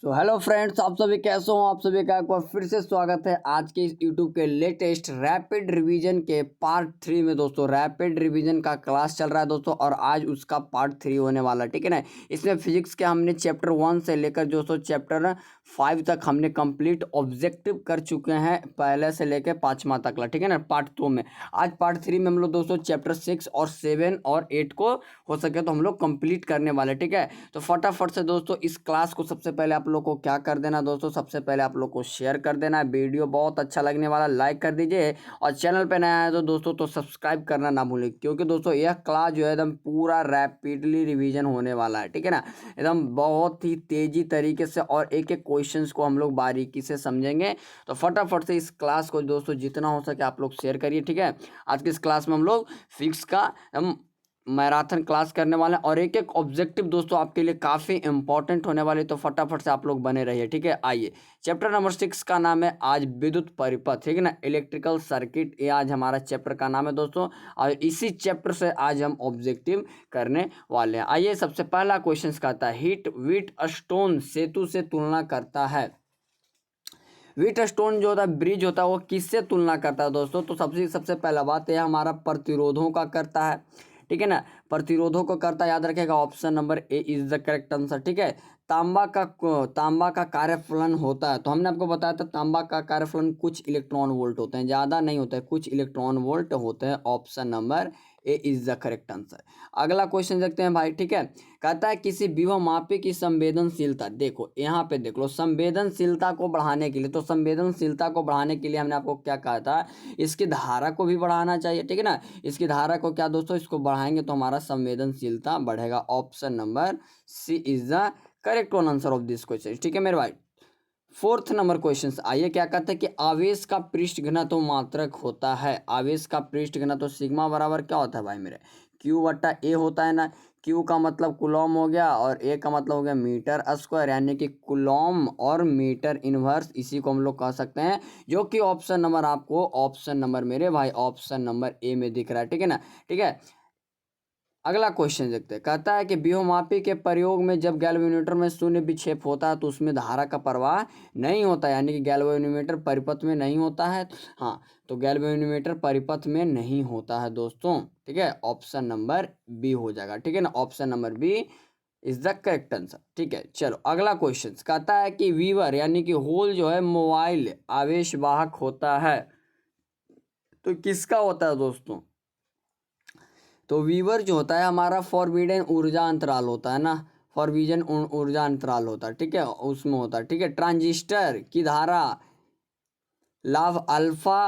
So hello friends, आप सभी कैसे हो। आप सभी का एक बार फिर से स्वागत है आज के इस यूट्यूब के लेटेस्ट रैपिड रिवीजन के पार्ट 3 में। दोस्तों रैपिड रिवीजन का क्लास चल रहा है दोस्तों, और आज उसका पार्ट 3 होने वाला है, ठीक है ना। इसमें फिजिक्स के हमने चैप्टर 1 से लेकर दोस्तों चैप्टर 5 तक हमने कंप्लीट ऑब्जेक्टिव कर चुके हैं, पहले से लेकर 5वां तक ला, ठीक है ना। पार्ट 2 में आज पार्ट 3 में हम लोग दोस्तों चैप्टर 6 और 7 और 8 को हो सके तो हम लोग कंप्लीट करने वाले, ठीक है। तो फटाफट से दोस्तों इस क्लास को सबसे पहले आप लोग को क्या कर देना दोस्तों, सबसे पहले आप लोग को शेयर कर देना है। वीडियो बहुत अच्छा लगने वाला, लाइक कर दीजिए, और चैनल पे नया है तो दोस्तों तो सब्सक्राइब करना ना भूलें, क्योंकि दोस्तों यह क्लास जो है एकदम पूरा रैपिडली रिवीजन होने वाला है, ठीक है ना। एकदम बहुत ही तेजी तरीके से और एक एक क्वेश्चंस को हम लोग बारीकी से समझेंगे। तो फटाफट से इस क्लास को दोस्तों जितना हो सके आप लोग शेयर करिए, ठीक है। आज की इस क्लास में हम लोग फिजिक्स का हम मैराथन क्लास करने वाले हैं, और एक एक ऑब्जेक्टिव दोस्तों आपके लिए काफ़ी इंपॉर्टेंट होने वाले, तो फटाफट से आप लोग बने रहिए, ठीक है। आइए, चैप्टर नंबर 6 का नाम है आज विद्युत परिपथ, ठीक है ना, इलेक्ट्रिकल सर्किट। ये आज हमारा चैप्टर का नाम है दोस्तों, और इसी चैप्टर से आज हम ऑब्जेक्टिव करने वाले हैं। आइए, सबसे पहला क्वेश्चन कहता है हीट व्हीट स्टोन सेतु से तुलना करता है। व्हीट स्टोन जो होता है, ब्रिज होता है, वो किससे तुलना करता है दोस्तों। तो सबसे पहला बात यह हमारा प्रतिरोधों का करता है, ठीक है ना। प्रतिरोधों को करता है, याद रखेगा, option number A is the correct answer, ठीक है। तांबा का कार्यफलन होता है, तो हमने आपको बताया था तांबा का कार्यफलन कुछ इलेक्ट्रॉन वोल्ट होते हैं, ज़्यादा नहीं होता है, कुछ इलेक्ट्रॉन वोल्ट होते हैं। Option number A is the correct answer. अगला क्वेश्चन देखते हैं भाई, ठीक है। कहता है किसी विभव मापी की संवेदनशीलता, देखो यहाँ पे देख लो, संवेदनशीलता को बढ़ाने के लिए, तो संवेदनशीलता को बढ़ाने के लिए हमने आपको क्या कहा था, इसकी धारा को भी बढ़ाना चाहिए, ठीक है ना। इसकी धारा को क्या दोस्तों, इसको बढ़ाएंगे तो हमारा संवेदनशीलता बढ़ेगा। Option number C is the correct one answer of this question, ठीक है मेरे भाई। फोर्थ नंबर क्वेश्चन आइए, क्या कहते हैं कि आवेश का पृष्ठ घनत्व मात्रक होता है। आवेश का पृष्ठ घनत्व सिग्मा बराबर क्या होता है भाई मेरे, क्यू बट्टा ए होता है ना। क्यू का मतलब कुलॉम हो गया, और ए का मतलब हो गया मीटर स्क्वायर, यानी कि कुलॉम और मीटर इनवर्स, इसी को हम लोग कह सकते हैं, जो कि ऑप्शन नंबर आपको, ऑप्शन नंबर मेरे भाई, ऑप्शन नंबर ए में दिख रहा है, ठीक है ना, ठीक है। अगला क्वेश्चन देखते हैं, कहता है कि व्योममापी के प्रयोग में जब गैल्वेनोमीटर में शून्य विक्षेप होता है तो उसमें धारा का प्रवाह नहीं होता, यानी कि गैल्वेनोमीटर परिपथ में नहीं होता है। हाँ, तो गैल्वेनोमीटर परिपथ में नहीं होता है दोस्तों, ठीक है। ऑप्शन नंबर बी हो जाएगा, ठीक है ना, option number B is the correct answer, ठीक है। चलो अगला क्वेश्चन कहता है कि वीवर यानी कि होल जो है मोबाइल आवेशवाहक होता है, तो किसका होता है दोस्तों। तो वीवर जो होता है हमारा फॉरबिडन ऊर्जा अंतराल होता है ना, फॉरबिडन ऊर्जा अंतराल होता है, ठीक है, उसमें होता है, ठीक है। ट्रांजिस्टर की धारा लाभ अल्फा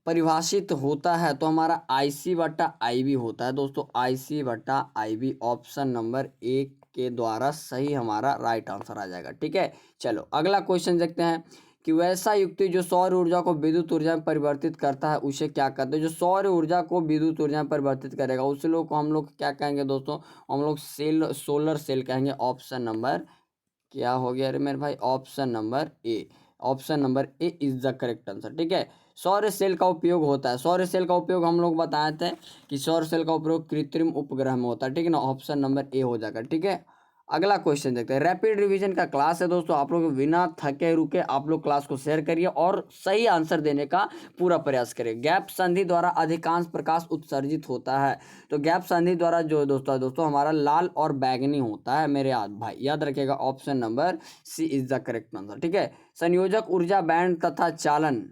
परिभाषित होता है, तो हमारा आईसी बटा आईबी होता है दोस्तों, आईसी बटा आईबी। ऑप्शन नंबर एक के द्वारा सही हमारा राइट आंसर आ जाएगा, ठीक है। चलो अगला क्वेश्चन देखते हैं कि वैसा युक्ति जो सौर ऊर्जा को विद्युत ऊर्जा में परिवर्तित करता है उसे क्या कहते हैं। जो सौर ऊर्जा को विद्युत ऊर्जा में परिवर्तित करेगा उस लोग को हम लोग क्या कहेंगे दोस्तों, हम लोग सोलर सेल कहेंगे। ऑप्शन नंबर क्या हो गया अरे मेरे भाई, option number A, option number A is the correct answer, ठीक है। सौर सेल का उपयोग होता है, सौर सेल का उपयोग हम लोग बताए थे कि सौर सेल का उपयोग कृत्रिम उपग्रह में होता है, ठीक है ना। ऑप्शन नंबर ए हो जाएगा, ठीक है। अगला क्वेश्चन देखते हैं, रैपिड रिवीजन का क्लास है दोस्तों, आप लोग बिना थके रुके आप लोग क्लास को शेयर करिए और सही आंसर देने का पूरा प्रयास करिए। गैप संधि द्वारा अधिकांश प्रकाश उत्सर्जित होता है, तो गैप संधि द्वारा जो दोस्तों हमारा लाल और बैगनी होता है मेरे भाई, याद रखिएगा। Option number C is the correct answer, ठीक है। संयोजक ऊर्जा बैंड तथा चालन,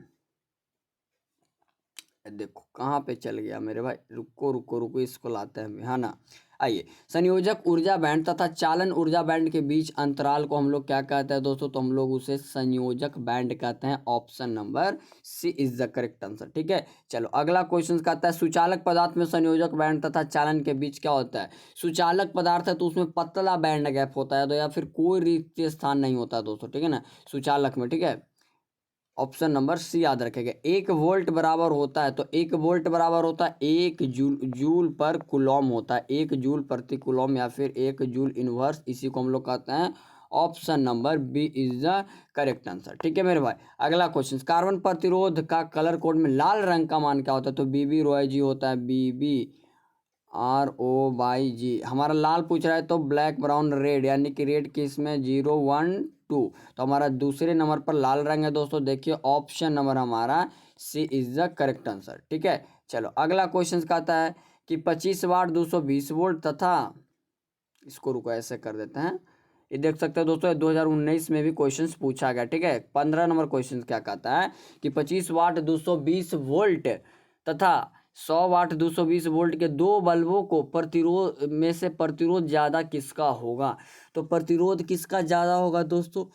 देखो कहाँ पे चल गया मेरे भाई, रुको रुको रुको, इसको लाते हैं, है ना। आइए, संयोजक ऊर्जा बैंड तथा चालन ऊर्जा बैंड के बीच अंतराल को हम लोग क्या कहते हैं दोस्तों, तो हम लोग उसे संयोजक बैंड कहते हैं। Option number C is the correct answer, ठीक है। चलो अगला क्वेश्चन कहता है सुचालक पदार्थ में संयोजक बैंड तथा चालन के बीच क्या होता है। सुचालक पदार्थ है तो उसमें पतला बैंड गैप होता है, तो या फिर कोई रिक्त स्थान नहीं होता दोस्तों, ठीक है ना, सुचालक में, ठीक है। ऑप्शन नंबर सी याद रखेगा। 1 वोल्ट बराबर होता है, तो 1 वोल्ट बराबर होता है 1 जूल, जूल पर कुलॉम होता है, 1 जूल प्रति कुलॉम, या फिर 1 जूल इनवर्स, इसी को हम लोग कहते हैं। Option number B is the correct answer, ठीक है मेरे भाई। अगला क्वेश्चन, कार्बन प्रतिरोध का कलर कोड में लाल रंग का मान क्या होता है, तो बीबी रॉय जी होता है, बीबी ROG। हमारा लाल पूछ रहा है तो ब्लैक ब्राउन रेड, यानी कि रेड किस में 0 1 2, तो हमारा दूसरे नंबर पर लाल रंग है दोस्तों। देखिए ऑप्शन नंबर हमारा सी इज द करेक्ट आंसर। ठीक है, चलो अगला क्वेश्चन कहता है कि 25 वाट 220 वोल्ट तथा, इसको रुको ऐसे कर देते हैं, ये देख सकते हो दोस्तों 2019 में भी क्वेश्चंस पूछा गया। ठीक है, 15 नंबर क्वेश्चन क्या कहता है कि 25 वाट 220 वोल्ट तथा 100 वाट 220 वोल्ट के दो बल्बों को प्रतिरोध में से प्रतिरोध ज्यादा किसका होगा। तो प्रतिरोध किसका ज्यादा होगा दोस्तों,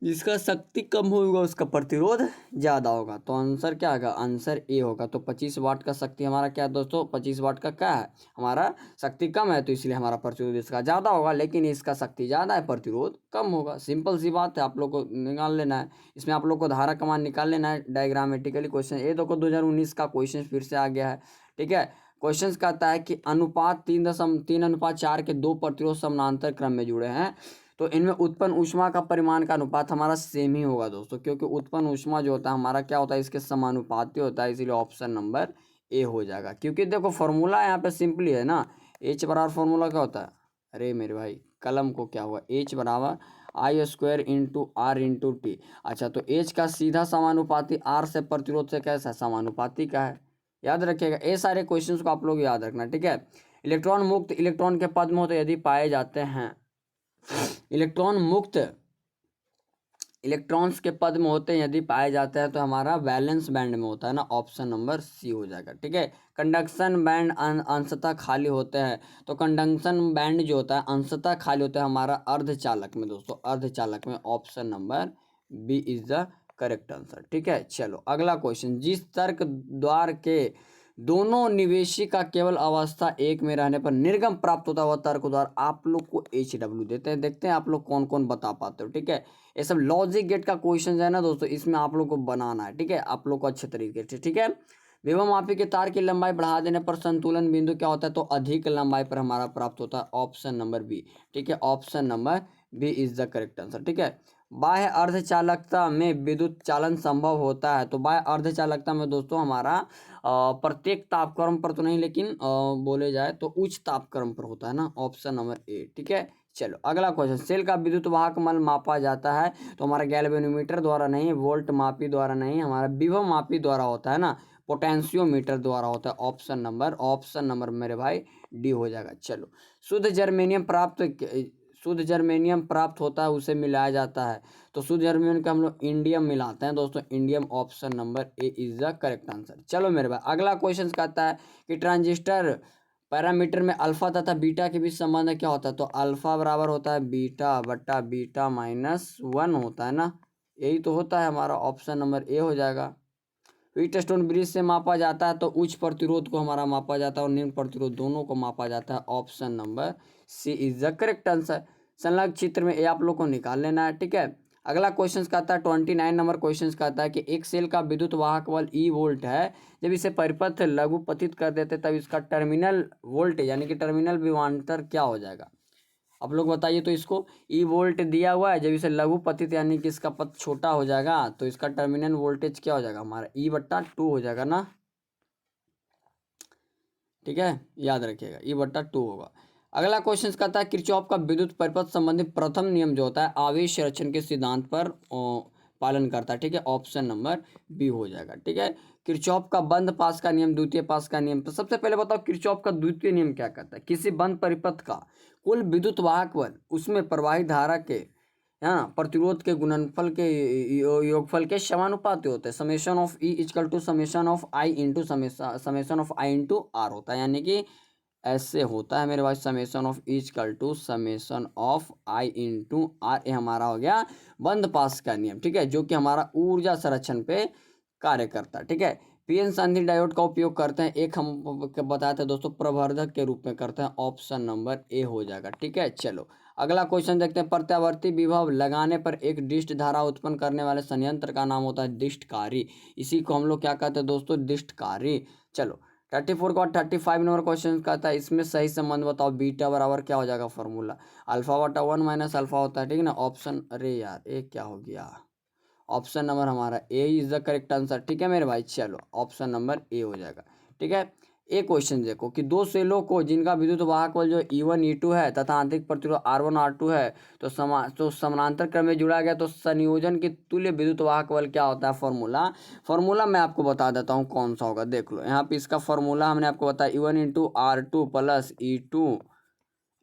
जिसका शक्ति कम होगा उसका प्रतिरोध ज्यादा होगा। तो आंसर क्या होगा, आंसर ए होगा। तो 25 वाट का शक्ति हमारा क्या है दोस्तों, 25 वाट का क्या है, हमारा शक्ति कम है, तो इसलिए हमारा प्रतिरोध इसका ज्यादा होगा, लेकिन इसका शक्ति ज्यादा है, प्रतिरोध कम होगा। सिंपल सी बात है, आप लोग को निकाल लेना है, इसमें आप लोग को धारा कमान निकाल लेना है डायग्रामेटिकली। क्वेश्चन ये देखो 2019 का क्वेश्चन फिर से आ गया है। ठीक है, क्वेश्चन कहता है कि अनुपात 3:3:4 के दो प्रतिरोध समानांतर क्रम में जुड़े हैं, तो इनमें उत्पन्न ऊष्मा का परिमाण का अनुपात हमारा सेम ही होगा दोस्तों, क्योंकि उत्पन्न ऊष्मा जो होता है हमारा क्या होता है, इसके समानुपाती होता है, इसीलिए ऑप्शन नंबर ए हो जाएगा। क्योंकि देखो फॉर्मूला यहाँ पे सिंपली है ना, एच बराबर फॉर्मूला क्या होता है, अरे मेरे भाई कलम को क्या हुआ, एच बराबर I² into are into T. अच्छा, तो एच का सीधा समानुपाती आर से प्रतिरोध से कैसा समानुपाती का है, याद रखिएगा। ये सारे क्वेश्चंस को आप लोग याद रखना। ठीक है, इलेक्ट्रॉन मुक्त इलेक्ट्रॉन के पद में होते यदि पाए जाते हैं, इलेक्ट्रॉन मुक्त इलेक्ट्रॉन्स के पद में होते हैं यदि पाए जाते हैं, तो हमारा वैलेंस बैंड में होता है ना, ऑप्शन नंबर सी हो जाएगा। ठीक है, कंडक्शन बैंड अंशतः खाली होते हैं, तो कंडक्शन बैंड जो होता है अंशतः खाली होता है हमारा अर्धचालक में दोस्तों, अर्धचालक में, option number B is the correct answer. ठीक है, चलो अगला क्वेश्चन, जिस तर्क द्वार के दोनों निवेशी का केवल अवस्था एक में रहने पर निर्गम प्राप्त होता हुआ तर्क द्वार आप लोग को HW देते हैं। देखते हैं आप लोग कौन कौन बता पाते हो। ठीक है, ये सब लॉजिक गेट का क्वेश्चन है ना दोस्तों, इसमें आप लोग को बनाना है। ठीक है, आप लोग को अच्छे तरीके से। ठीक है, विभव मापी के तार की लंबाई बढ़ा देने पर संतुलन बिंदु क्या होता है, तो अधिक लंबाई पर हमारा प्राप्त होता है, ऑप्शन नंबर बी। ठीक है, option number B is the correct answer. ठीक है, बाह्य अर्धचालकता में विद्युत चालन संभव होता है, तो बाह्य अर्धचालकता में दोस्तों हमारा प्रत्येक तापक्रम पर तो नहीं, लेकिन बोले जाए तो उच्च तापक्रम पर होता है ना, ऑप्शन नंबर ए। ठीक है, चलो अगला क्वेश्चन, सेल का विद्युत वाहक मल मापा जाता है, तो हमारा गैल्वेनोमीटर द्वारा नहीं, वोल्ट मापी द्वारा नहीं, हमारा विभव मापी द्वारा होता है ना, पोटेंशियोमीटर द्वारा होता है, ऑप्शन नंबर मेरे भाई डी हो जाएगा। चलो, शुद्ध जर्मेनियम प्राप्त होता है, उसे मिलाया जाता है, तो शुद्ध जर्मेनियम का हम लोग इंडियम मिलाते हैं दोस्तों, indium, option number A is the correct answer. चलो मेरे भाई अगला क्वेश्चन कहता है कि ट्रांजिस्टर पैरामीटर में अल्फा तथा बीटा के बीच संबंध क्या होता है, तो अल्फा बराबर होता है बीटा बट्टा बीटा -1 होता है ना, यही तो होता है हमारा, ऑप्शन नंबर ए हो जाएगा। व्हीटस्टोन ब्रिज से मापा जाता है, तो उच्च प्रतिरोध को हमारा मापा जाता है और निम्न प्रतिरोध दोनों को मापा जाता है, option number C is the correct answer. संलग्न चित्र में ये आप लोग को निकाल लेना है। ठीक है, अगला क्वेश्चन कहता है 29 नंबर क्वेश्चन कहता है कि एक सेल का विद्युत वाहक बल ई वोल्ट है, जब इसे परिपथ लघुपतित कर देते तब इसका टर्मिनल वोल्टेज यानी कि टर्मिनल विभवांतर क्या हो जाएगा, आप लोग बताइए। तो इसको ई वोल्ट दिया हुआ है, जब इसे लघुपतित यानी कि इसका पथ छोटा हो जाएगा, तो इसका टर्मिनल वोल्टेज क्या हो जाएगा हमारा E/2 हो जाएगा ना। ठीक है, याद रखिएगा E/2 होगा। अगला क्वेश्चन कहता है किरचॉफ का विद्युत परिपथ संबंधी प्रथम नियम जो होता है आवेश संरक्षण के सिद्धांत पर पालन करता है। ठीक है, ऑप्शन नंबर बी हो जाएगा। ठीक है, किरचॉफ का बंद पास का नियम, द्वितीय पास का नियम, तो सबसे पहले बताओ किरचॉफ का द्वितीय नियम क्या कहता है, किसी बंद परिपथ का कुल विद्युत वाहक बल उसमें प्रवाहित धारा के हाँ प्रतिरोध के गुणनफल के योगफल के समानुपाती होते हैं, summation of E equal to summation of I into summation of I into R होता है, यानी कि ऐसे होता है मेरे पास, summation of E equal to summation of I into R, ये हमारा हो गया बंद पास का नियम। ठीक है, जो कि हमारा ऊर्जा संरक्षण पे कार्य करता है। ठीक है, पीएन संधि डायोड का उपयोग करते हैं, एक हम बताए थे दोस्तों प्रवर्धक के रूप में करते हैं, ऑप्शन नंबर ए हो जाएगा। ठीक है, चलो अगला क्वेश्चन देखते हैं, प्रत्यावर्ती विभव लगाने पर एक डिस्ट धारा उत्पन्न करने वाले संयंत्र का नाम होता है डिस्टकारी, इसी को हम लोग क्या कहते हैं दोस्तों, डिस्टकारी। चलो 34 का 35 नंबर क्वेश्चन कहता है इसमें सही संबंध बताओ, बीटा बराबर क्या हो जाएगा फॉर्मूला, अल्फा/1 माइनस अल्फा होता है। ठीक है ना, ऑप्शन, अरे यार ये क्या हो गया, ऑप्शन नंबर हमारा ए इज द करेक्ट आंसर। ठीक है मेरे भाई, चलो ऑप्शन नंबर ए हो जाएगा। ठीक है, एक क्वेश्चन देखो कि दो सेलों को जिनका विद्युत वाहक बल जो E1 E2 है तथा आंतरिक प्रतिरोध R1 R2 है तो समानांतर क्रम में जुड़ा गया तो संयोजन के तुल्य विद्युत वाहक बल क्या होता है। फॉर्मूला मैं आपको बता देता हूँ कौन सा होगा। देख लो यहाँ पे इसका फॉर्मूला हमने आपको बताया E1 into R2 plus E2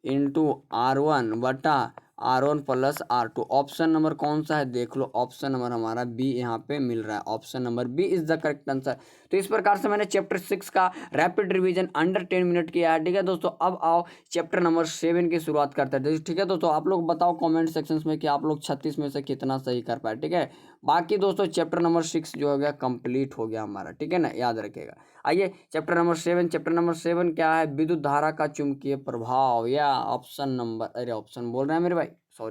into R1 बटा R1 plus R2। Option number कौन सा है देख लो, ऑप्शन नंबर हमारा बी यहाँ पे मिल रहा है। Option number B is the correct answer. तो इस प्रकार से मैंने चैप्टर 6 का रैपिड रिवीजन अंडर 10 मिनट किया है। ठीक है दोस्तों, अब आओ चैप्टर नंबर 7 की शुरुआत करते हैं। ठीक है दोस्तों, आप लोग बताओ कमेंट सेक्शंस में कि आप लोग 36 में से कितना सही कर पाए। ठीक है, बाकी दोस्तों चैप्टर नंबर 6 जो हो गया कंप्लीट हो गया हमारा। ठीक है ना, याद रखिएगा। आइए चैप्टर नंबर 7 क्या है, विद्युत धारा का चुंबकीय प्रभाव, या ऑप्शन नंबर, अरे ऑप्शन बोल रहे हैं मेरे भाई,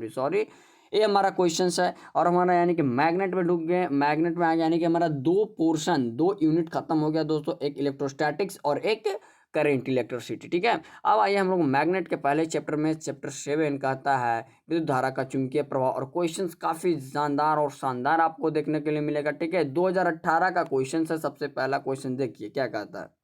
सॉरी ये हमारा क्वेश्चन है। और हमारा यानी कि मैग्नेट में डूब गए, मैग्नेट में आ गया, यानी कि हमारा दो यूनिट खत्म हो गया दोस्तों, एक इलेक्ट्रोस्टैटिक्स और एक करेंट इलेक्ट्रिसिटी। ठीक है, अब आइए हम लोग मैग्नेट के पहले चैप्टर में, चैप्टर 7 कहता है विद्युत धारा का चुंबकीय प्रभाव। और क्वेश्चंस काफी जानदार और शानदार आपको देखने के लिए मिलेगा। ठीक है, 2018 का क्वेश्चन है। सबसे पहला क्वेश्चन देखिए क्या कहता है।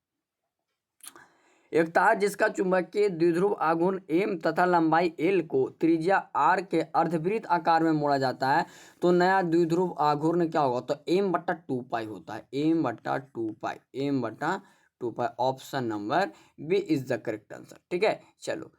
एक तार जिसका चुंबकीय द्विध्रुव आघूर्ण m तथा लंबाई l को त्रिज्या r के अर्धवृत्त आकार में मोड़ा जाता है तो नया द्विध्रुव आघूर्ण क्या होगा। तो m/2 होता है, m/2 option number B is the correct answer. ठीक है, चलो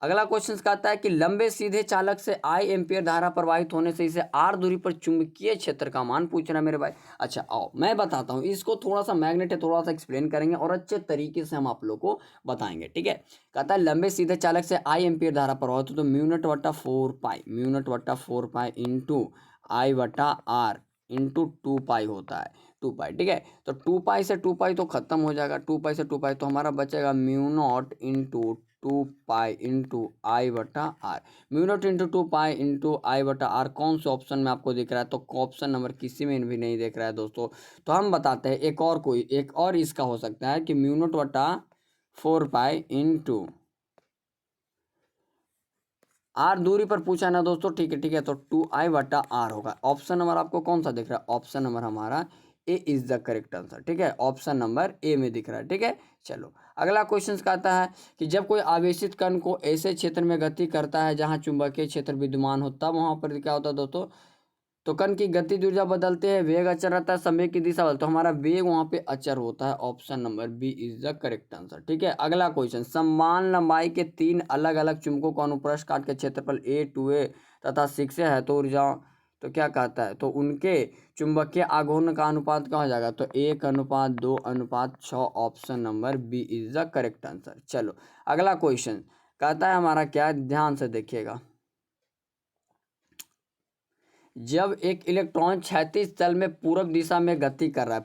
अगला क्वेश्चन कहता है कि लंबे सीधे चालक से I एम्पियर धारा प्रवाहित होने से इसे R दूरी पर चुंबकीय क्षेत्र का मान पूछ रहा है मेरे भाई। अच्छा आओ मैं बताता हूँ इसको, थोड़ा सा मैग्नेट है, थोड़ा सा एक्सप्लेन करेंगे और अच्छे तरीके से हम आप लोग को बताएंगे। ठीक है, कहता है लंबे सीधे चालक से I एम्पियर धारा प्रवाहित हो तो म्यू0/4 इंटू I बटा R इंटू 2 पाई होता है, 2 पाई। ठीक है, तो 2 पाई से 2 पाई तो खत्म हो जाएगा, 2 पाई से 2 पाई तो हमारा बचेगा म्यू0 इंटू 2 पाई इंटू आई बटा are. म्यू0 into 2 pi into I बटा आर कौन से ऑप्शन में आपको दिख रहा है। तो ऑप्शन नंबर किसी में भी नहीं दिख रहा है दोस्तों। तो हम बताते हैं एक और इसका हो सकता है कि म्यू0/4 इंटू आर दूरी पर पूछा ना दोस्तों। ठीक है, तो 2I बटा आर होगा। ऑप्शन नंबर आपको कौन सा दिख रहा है, ऑप्शन नंबर हमारा ए इज द करेक्ट आंसर। ठीक है, ऑप्शन नंबर ए में दिख रहा है। ठीक है, चलो अगला क्वेश्चन कहता है कि जब कोई आवेशित कण को ऐसे क्षेत्र में गति करता है जहां चुंबकीय क्षेत्र विद्यमान हो तब वहां पर क्या होता है दोस्तों। तो कण की गति ऊर्जा बदलते हैं, वेग अचर रहता है, समय की दिशा बदलता है, तो हमारा वेग वहां पे अचर होता है। Option number B is the correct answer. ठीक है, अगला क्वेश्चन, समान लंबाई के 3 अलग अलग चुंबकों को अनुप्रस्थ काट के क्षेत्रफल A2A तथा 6 है तो ऊर्जा, तो क्या कहता है, तो उनके चुंबकीय आघूर्ण का अनुपात क्या हो जाएगा। तो 1:2:6। Option number B is the correct answer. चलो अगला क्वेश्चन कहता है हमारा क्या, ध्यान से देखिएगा। जब एक इलेक्ट्रॉन क्षैतिज तल में पूरब दिशा में गति कर रहा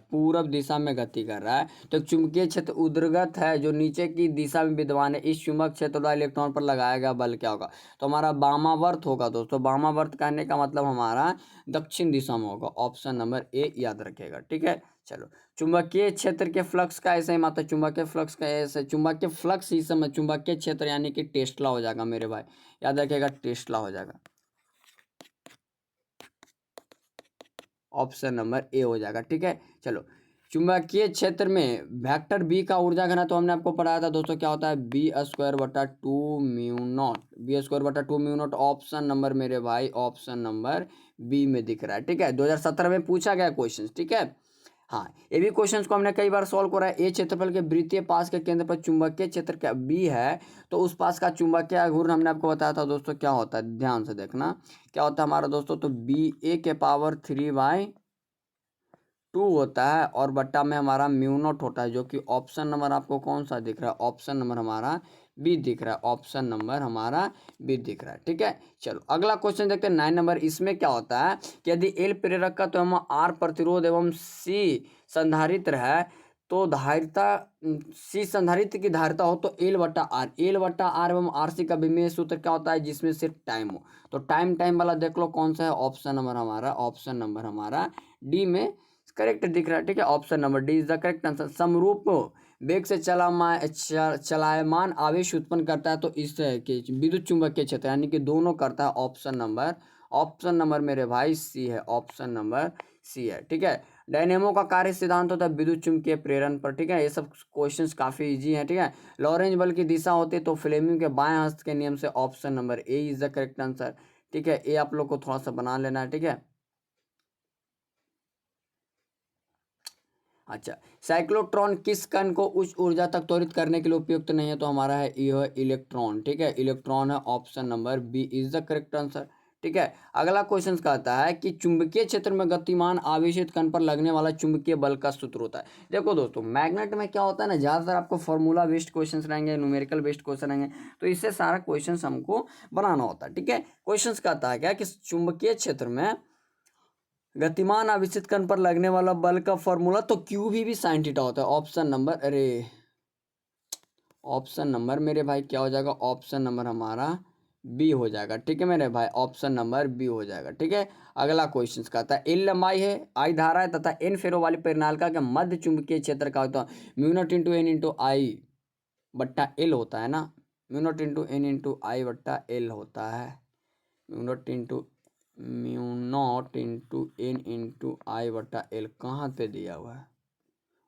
है तो चुंबकीय क्षेत्र उद्गत है जो नीचे की दिशा में विद्यमान है, इस चुंबक क्षेत्र द्वारा इलेक्ट्रॉन पर लगाया गया बल क्या होगा। तो हमारा वामावर्त होगा दोस्तों। वामावर्त कहने का मतलब हमारा दक्षिण दिशा में होगा। ऑप्शन नंबर ए याद रखिएगा। ठीक है, चलो चुंबकीय क्षेत्र के फ्लक्स का ऐसे ही मात्रा, चुंबकीय फ्लक्स का ऐसे, चुंबकीय फ्लक्स ही समय चुंबकीय क्षेत्र यानी कि टेस्ला हो जाएगा मेरे भाई, याद रखिएगा टेस्ला हो जाएगा। ऑप्शन नंबर ए हो जाएगा। ठीक है, चलो चुंबकीय क्षेत्र में वेक्टर बी का ऊर्जा घनत्व तो हमने आपको पढ़ाया था दोस्तों, क्या होता है B²/2 म्यू0। ऑप्शन नंबर मेरे भाई, ऑप्शन नंबर बी में दिख रहा है। ठीक है, 2017 में पूछा गया क्वेश्चन। ठीक है, हाँ ये भी क्वेश्चंस को हमने कई बार सॉल्व करा है। ए क्षेत्रफल के वृत्तीय पास के केंद्र पर चुंबकीय क्षेत्र का बी है तो उस पास का चुंबकीय आघूर्ण हमने आपको बताया था दोस्तों क्या होता है, ध्यान से देखना क्या होता है हमारा दोस्तों। तो BA⁴ होता है और बट्टा में हमारा म्यू0 होता है, जो कि ऑप्शन नंबर आपको कौन सा दिख रहा है, ऑप्शन नंबर हमारा बी दिख रहा है। ऑप्शन नंबर हमारा बी दिख रहा है। ठीक है, चलो अगला क्वेश्चन देखते हैं 9 नंबर। इसमें क्या होता है कि यदि एल प्रेरक का तो हम आर प्रतिरोध एवं सी संधारित्र है तो धारिता सी संधारित्र की धारिता हो तो एल बटा आर एवं आरसी का विमेय सूत्र क्या होता है जिसमें सिर्फ टाइम हो। तो टाइम वाला देख लो कौन सा है, ऑप्शन नंबर हमारा डी में करेक्ट दिख रहा है। ठीक है, option number D is the correct answer. समरूप वेग से चलायमान आवेश उत्पन्न करता है तो इस के विद्युत चुंबकीय क्षेत्र यानी कि दोनों करता है। ऑप्शन नंबर मेरे भाई सी है, ऑप्शन नंबर सी है। ठीक है, डायनेमो का कार्य सिद्धांत होता है विद्युत चुम्बकीय प्रेरण पर, ठीक है। ये सब क्वेश्चंस काफी इजी हैं, ठीक है। लॉरेंज बल की दिशा होती है तो फ्लेमिंग के बाएं हस्त के नियम से option number A is the correct answer, ठीक है। ये आप लोग को थोड़ा सा बना लेना है, ठीक है। अच्छा, साइक्लोट्रॉन किस कण को उच्च ऊर्जा तक त्वरित करने के लिए उपयुक्त नहीं है? तो हमारा है यह इलेक्ट्रॉन, ठीक है। इलेक्ट्रॉन है, option number B is the correct answer, ठीक है। अगला क्वेश्चन कहता है कि चुंबकीय क्षेत्र में गतिमान आवेशित कण पर लगने वाला चुंबकीय बल का सूत्र होता है। देखो दोस्तों, मैग्नेट में क्या होता है ना, ज्यादातर आपको फॉर्मूला बेस्ड क्वेश्चन रहेंगे, न्यूमेरिकल बेस्ड क्वेश्चन रहेंगे, तो इससे सारा क्वेश्चन हमको बनाना होता है, ठीक है। क्वेश्चन कहता है क्या कि चुंबकीय क्षेत्र में गतिमान आवेशित कण पर लगने वाला बल का फॉर्मूला तो क्यू भी साइन थीटा होता है। ऑप्शन नंबर, अरे ऑप्शन नंबर मेरे भाई क्या हो जाएगा? ऑप्शन नंबर हमारा बी हो जाएगा, ठीक है मेरे भाई। ऑप्शन नंबर बी हो जाएगा, ठीक है। अगला क्वेश्चन कहता है एल लंबाई है, आई धारा है तथा एन फेरो वाली परिनालिका के मध्य चुंबकीय क्षेत्र का होता है mu naught into N into I बट्टा एल होता है ना। Mu naught into N into I बट्टा एल होता है। Mu naught into N into I बटा एल कहाँ पे दिया हुआ है?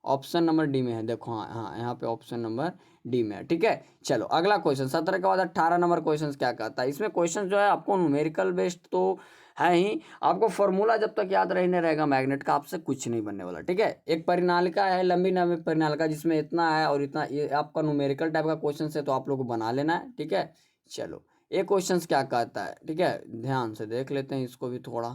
ऑप्शन नंबर डी में है, देखो। हाँ हाँ, यहाँ पे ऑप्शन नंबर डी में है, ठीक है। चलो अगला क्वेश्चन 17 के बाद 18 नंबर क्वेश्चन क्या कहता है? इसमें क्वेश्चन जो है आपको न्यूमेरिकल बेस्ड तो है ही, आपको फॉर्मूला जब तक याद रहने रहेगा मैग्नेट का, आपसे कुछ नहीं बनने वाला, ठीक है। एक परिनालिका है, लंबी लंबी परिनालिका जिसमें इतना है और इतना, ये आपका न्यूमेरिकल टाइप का क्वेश्चन है, तो आप लोग को बना लेना है, ठीक है। चलो ये क्वेश्चन क्या कहता है, ठीक है, ध्यान से देख लेते हैं इसको भी थोड़ा।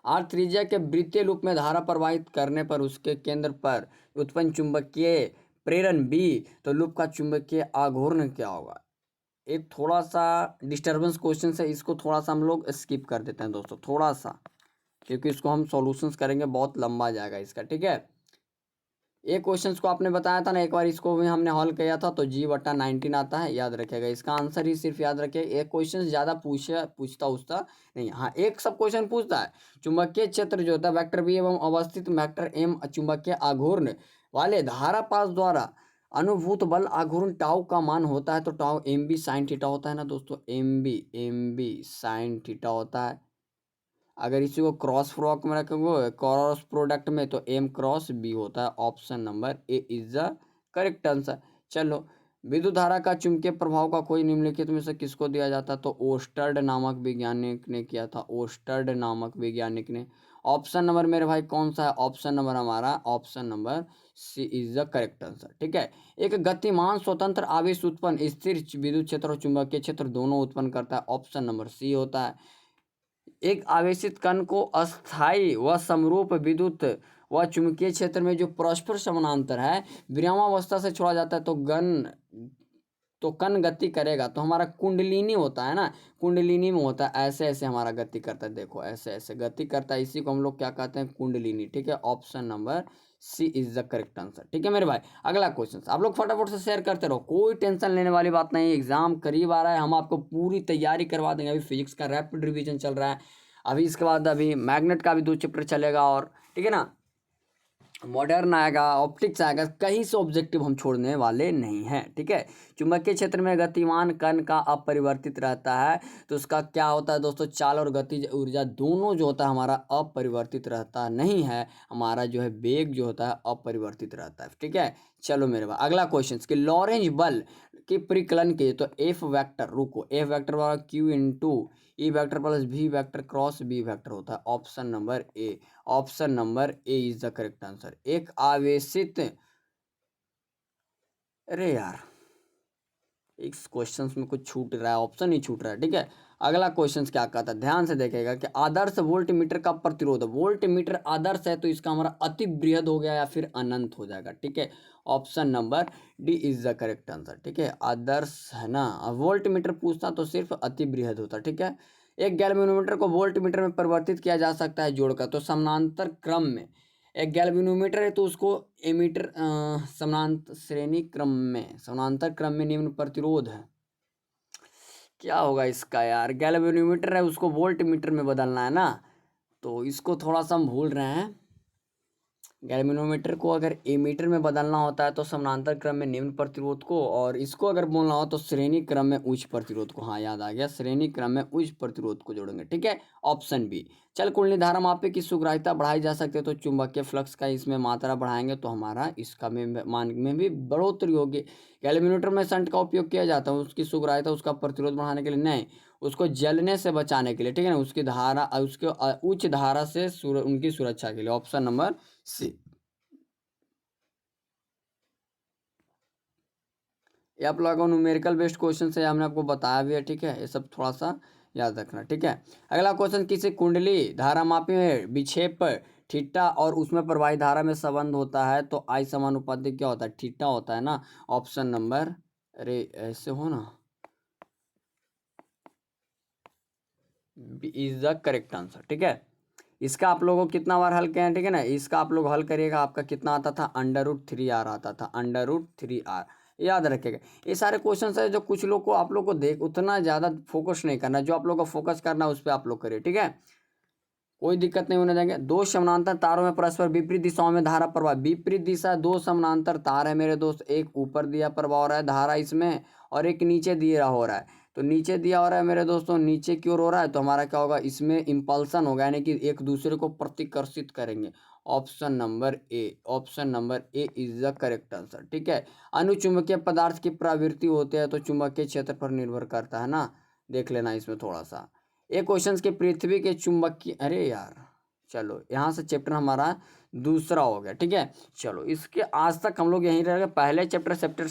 आर त्रिज्या के वृत्तीय लूप में धारा प्रवाहित करने पर उसके केंद्र पर उत्पन्न चुंबकीय प्रेरण बी, तो लूप का चुंबकीय आघूर्ण क्या होगा? एक थोड़ा सा डिस्टर्बेंस क्वेश्चन है, इसको थोड़ा सा हम लोग स्किप कर देते हैं दोस्तों, थोड़ा सा, क्योंकि इसको हम सॉल्यूशंस करेंगे, बहुत लंबा जाएगा इसका, ठीक है। ये क्वेश्चंस को आपने बताया था ना एक बार, इसको भी हमने हल किया था, तो G/19 आता है, याद रखिएगा। इसका आंसर ही सिर्फ याद रखिए, एक क्वेश्चन ज़्यादा पूछता उछता नहीं। हाँ, एक सब क्वेश्चन पूछता है। चुंबकीय क्षेत्र जो होता है वेक्टर बी एवं अवस्थित वेक्टर एम चुंबकीय आघूर्ण वाले धारा पास द्वारा अनुभूत बल आघूर्ण टाउ का मान होता है, तो tau M B sine theta होता है ना दोस्तों। एम बी साइन थीटा होता है। अगर इसी को क्रॉस फ्रॉक में रखोगे, क्रॉस प्रोडक्ट में, तो एम क्रॉस बी होता है। Option number A is the correct answer. चलो, विद्युत धारा का चुंबकीय प्रभाव का कोई निम्नलिखित में से किसको दिया जाता? तो ओस्टर्ड नामक वैज्ञानिक ने किया था, ओस्टर्ड नामक वैज्ञानिक ने। ऑप्शन नंबर मेरे भाई कौन सा है? ऑप्शन नंबर हमारा option number C is the correct answer, ठीक है। एक गतिमान स्वतंत्र आवेश उत्पन्न स्थिर विद्युत क्षेत्र और चुंबकीय क्षेत्र दोनों उत्पन्न करता है। ऑप्शन नंबर सी होता है। एक आवेशित कण को अस्थायी व समरूप विद्युत व चुंबकीय क्षेत्र में जो परस्पर समानांतर है विरामावस्था से छोड़ा जाता है, तो कण गति करेगा, तो हमारा कुंडलिनी होता है ना, कुंडलिनी में होता है, ऐसे ऐसे हमारा गति करता है, देखो ऐसे ऐसे गति करता है, इसी को हम लोग क्या कहते हैं? कुंडलिनी, ठीक है। Option number C is the correct answer, ठीक है मेरे भाई। अगला क्वेश्चन आप लोग फटाफट से शेयर करते रहो, कोई टेंशन लेने वाली बात नहीं, एग्जाम करीब आ रहा है, हम आपको पूरी तैयारी करवा देंगे। अभी फिजिक्स का रैपिड रिवीजन चल रहा है, अभी इसके बाद अभी मैग्नेट का भी 2 चैप्टर चलेगा, और ठीक है ना, मॉडर्न आएगा, ऑप्टिक्स आएगा, कहीं से ऑब्जेक्टिव हम छोड़ने वाले नहीं हैं, ठीक है। चुंबकीय क्षेत्र में गतिमान कण का अपरिवर्तित रहता है, तो उसका क्या होता है दोस्तों? चाल और गतिज ऊर्जा दोनों जो होता है हमारा अपरिवर्तित रहता नहीं है, हमारा जो है वेग जो होता है अपरिवर्तित रहता है, ठीक है। चलो मेरे भाई अगला क्वेश्चन कि लॉरेंज बल के परिकलन के, तो एफ वेक्टर, रुको, एफ वेक्टर वाला Q into E vector plus भी वेक्टर क्रॉस बी वेक्टर होता है। Option number A, option number A is the correct answer. एक आवेशित, अरे यार इस क्वेश्चंस में कुछ छूट रहा है, ऑप्शन ही छूट रहा है, ठीक है। अगला क्वेश्चन क्या कहता है, ध्यान से देखेगा कि आदर्श वोल्ट मीटर का प्रतिरोध, वोल्ट मीटर आदर्श है तो इसका हमारा अति बृहद हो गया या फिर अनंत हो जाएगा, ठीक है। Option number D is the correct answer, ठीक है। आदर्श है ना, वोल्ट मीटर पूछता तो सिर्फ अति बृहद होता, ठीक है। एक गैल्वेनोमीटर को वोल्ट मीटर में परिवर्तित किया जा सकता है जोड़कर, तो समानांतर क्रम में एक गैल्वेनोमीटर है तो उसको एमीटर समानांतर श्रेणी क्रम में, समानांतर क्रम में निम्न प्रतिरोध है, क्या होगा इसका यार? गैल्वेनोमीटर है उसको वोल्ट मीटर में बदलना है ना, तो इसको थोड़ा सा हम भूल रहे हैं। गैल्वेनोमीटर को अगर एमीटर में बदलना होता है तो समानांतर क्रम में निम्न प्रतिरोध को, और इसको अगर बोलना हो तो श्रेणी क्रम में उच्च प्रतिरोध को। हाँ याद आ गया, श्रेणी क्रम में उच्च प्रतिरोध को जोड़ेंगे, ठीक है। Option B. चल कुंडली धारा मापे की सुग्राह्यता बढ़ाई जा सकती है, तो चुंबकीय फ्लक्स का इसमें मात्रा बढ़ाएंगे तो हमारा इसका में मान में भी बढ़ोतरी होगी। कैलरीमीटर में शंट का उपयोग किया जाता है, उसकी सुग्राह्यता उसका प्रतिरोध बढ़ाने के लिए नहीं, उसको जलने से बचाने के लिए, ठीक है ना, उसकी धारा उसके उच्च धारा से उनकी सुरक्षा के लिए। Option number C. ये आप लोगों को न्यूमेरिकल बेस्ड क्वेश्चन है, हमने आपको बताया भी है, ठीक है, ये सब थोड़ा सा याद रखना, ठीक है। अगला क्वेश्चन, किसी कुंडली धारा मापी में विक्षेप थीटा और उसमें प्रवाही धारा में संबंध होता है, तो आई समानुपाती क्या होता है, थीटा होता है ना। ऑप्शन नंबर, अरे ऐसे हो ना, इज द करेक्ट आंसर, ठीक है। इसका आप लोगों को कितना बार हल किया है, ठीक है ना, इसका आप लोग हल करिएगा, आपका कितना आता था, √3r आता था, √3r, याद रखिएगा। ये सारे क्वेश्चन है जो कुछ लोग को आप लोग को देख उतना ज़्यादा फोकस नहीं करना, जो आप लोग को फोकस करना है उस पर आप लोग करिए, ठीक है, कोई दिक्कत नहीं होने देंगे। दो समानांतर तारों में परस्पर विपरीत दिशाओं में धारा प्रवाह, विपरीत दिशा, दो समानांतर तार है मेरे दोस्त, एक ऊपर दिया प्रवाह हो रहा है धारा इसमें, और एक नीचे दिया हो रहा है, तो नीचे दिया हो रहा है मेरे दोस्तों, नीचे की ओर हो रहा है, तो हमारा क्या होगा, इसमें इम्पल्सन होगा, यानी कि एक दूसरे को प्रतिकर्षित करेंगे। Option number A, option number A is the correct answer, ठीक है। अनुचुंबकीय पदार्थ की प्रवृत्ति होती है, तो चुंबकीय क्षेत्र पर निर्भर करता है ना, देख लेना इसमें थोड़ा सा। ये क्वेश्चन के पृथ्वी के चुंबकीय, अरे यार चलो यहाँ से चैप्टर हमारा दूसरा हो गया, ठीक है। चलो इसके आज तक हम लोग यहीं रहेंगे, पहले चैप्टर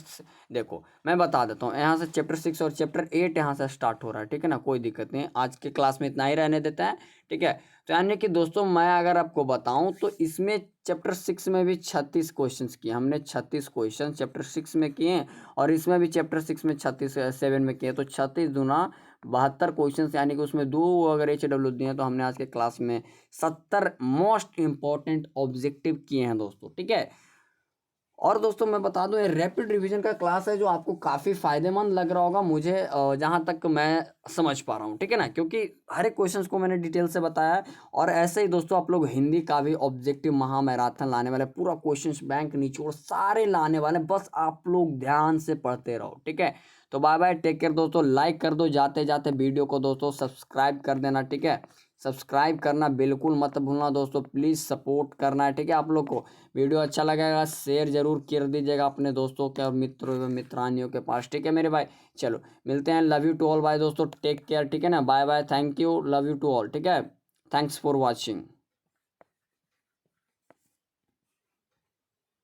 देखो मैं बता देता हूँ, यहाँ से चैप्टर 6 और चैप्टर 8 यहाँ से स्टार्ट हो रहा है, ठीक है ना, कोई दिक्कत नहीं, आज के क्लास में इतना ही रहने देते हैं, ठीक है। तो यानी कि दोस्तों मैं अगर आपको बताऊं तो इसमें चैप्टर 6 में भी 36 क्वेश्चन किए हमने, 36 क्वेश्चन चैप्टर 6 में किए, और इसमें भी चैप्टर 6 में 36 7 में किए, तो 36 दूना 72 क्वेश्चन, यानी कि उसमें 2 अगर HW दिए तो हमने आज के क्लास में 70 मोस्ट इंपॉर्टेंट ऑब्जेक्टिव किए हैं दोस्तों, ठीक है। और दोस्तों मैं बता दूं, ये रैपिड रिवीजन का क्लास है जो आपको काफ़ी फायदेमंद लग रहा होगा मुझे, जहां तक मैं समझ पा रहा हूं, ठीक है ना, क्योंकि हर एक क्वेश्चंस को मैंने डिटेल से बताया है। और ऐसे ही दोस्तों आप लोग हिंदी का भी ऑब्जेक्टिव महा मैराथन लाने वाले, पूरा क्वेश्चंस बैंक निचोड़ सारे लाने वाले, बस आप लोग ध्यान से पढ़ते रहो, ठीक है। तो बाय बाय, टेक केयर दोस्तों, लाइक कर दो जाते जाते वीडियो को दोस्तों, सब्सक्राइब कर देना, ठीक है, सब्सक्राइब करना बिल्कुल मत भूलना दोस्तों, प्लीज़ सपोर्ट करना है, ठीक है। आप लोग को वीडियो अच्छा लगेगा शेयर जरूर कर दीजिएगा अपने दोस्तों के और मित्रों एवं मित्रानियों के पास, ठीक है मेरे भाई। चलो मिलते हैं, लव यू टू ऑल भाई दोस्तों, टेक केयर, ठीक है ना, bye bye, thank you, love you to all, ठीक है, थैंक्स फॉर वॉचिंग।